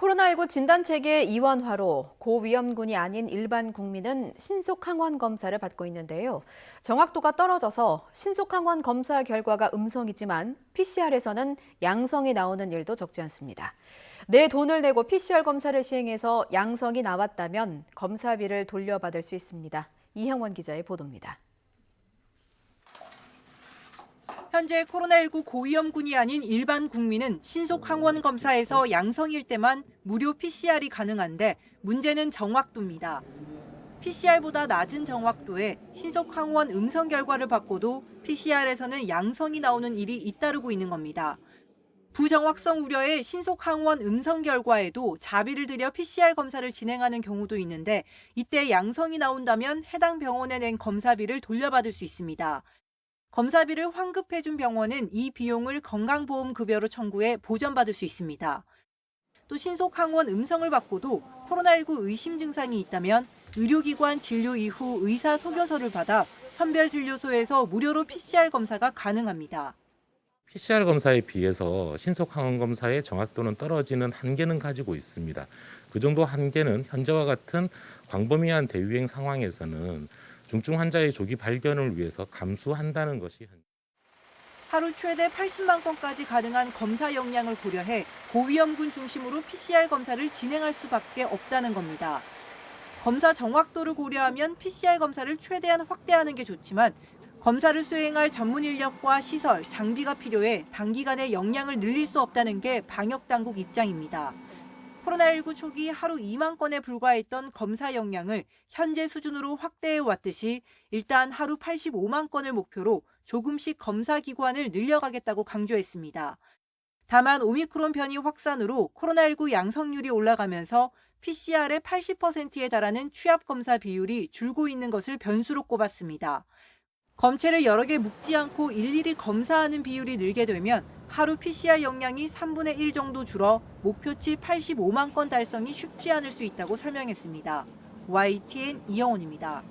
코로나19 진단체계 이원화로 고위험군이 아닌 일반 국민은 신속 항원 검사를 받고 있는데요. 정확도가 떨어져서 신속 항원 검사 결과가 음성이지만 PCR에서는 양성이 나오는 일도 적지 않습니다. 내 돈을 내고 PCR 검사를 시행해서 양성이 나왔다면 검사비를 돌려받을 수 있습니다. 이형원 기자의 보도입니다. 현재 코로나19 고위험군이 아닌 일반 국민은 신속 항원 검사에서 양성일 때만 무료 PCR이 가능한데 문제는 정확도입니다. PCR보다 낮은 정확도에 신속 항원 음성 결과를 받고도 PCR에서는 양성이 나오는 일이 잇따르고 있는 겁니다. 부정확성 우려에 신속 항원 음성 결과에도 자비를 들여 PCR 검사를 진행하는 경우도 있는데 이때 양성이 나온다면 해당 병원에 낸 검사비를 돌려받을 수 있습니다. 검사비를 환급해준 병원은 이 비용을 건강보험급여로 청구해 보전받을 수 있습니다. 또 신속 항원 음성을 받고도 코로나19 의심 증상이 있다면 의료기관 진료 이후 의사 소견서를 받아 선별진료소에서 무료로 PCR 검사가 가능합니다. PCR 검사에 비해서 신속 항원 검사의 정확도는 떨어지는 한계는 가지고 있습니다. 그 정도 한계는 현재와 같은 광범위한 대유행 상황에서는 중증 환자의 조기 발견을 위해서 감수한다는 것이 하루 최대 80만 건까지 가능한 검사 역량을 고려해 고위험군 중심으로 PCR 검사를 진행할 수밖에 없다는 겁니다. 검사 정확도를 고려하면 PCR 검사를 최대한 확대하는 게 좋지만 검사를 수행할 전문 인력과 시설, 장비가 필요해 단기간에 역량을 늘릴 수 없다는 게 방역당국 입장입니다. 코로나19 초기 하루 2만 건에 불과했던 검사 역량을 현재 수준으로 확대해 왔듯이 일단 하루 85만 건을 목표로 조금씩 검사 기관을 늘려가겠다고 강조했습니다. 다만 오미크론 변이 확산으로 코로나19 양성률이 올라가면서 PCR의 80%에 달하는 취합 검사 비율이 줄고 있는 것을 변수로 꼽았습니다. 검체를 여러 개 묶지 않고 일일이 검사하는 비율이 늘게 되면 하루 PCR 역량이 3분의 1 정도 줄어 목표치 85만 건 달성이 쉽지 않을 수 있다고 설명했습니다. YTN 이영훈입니다.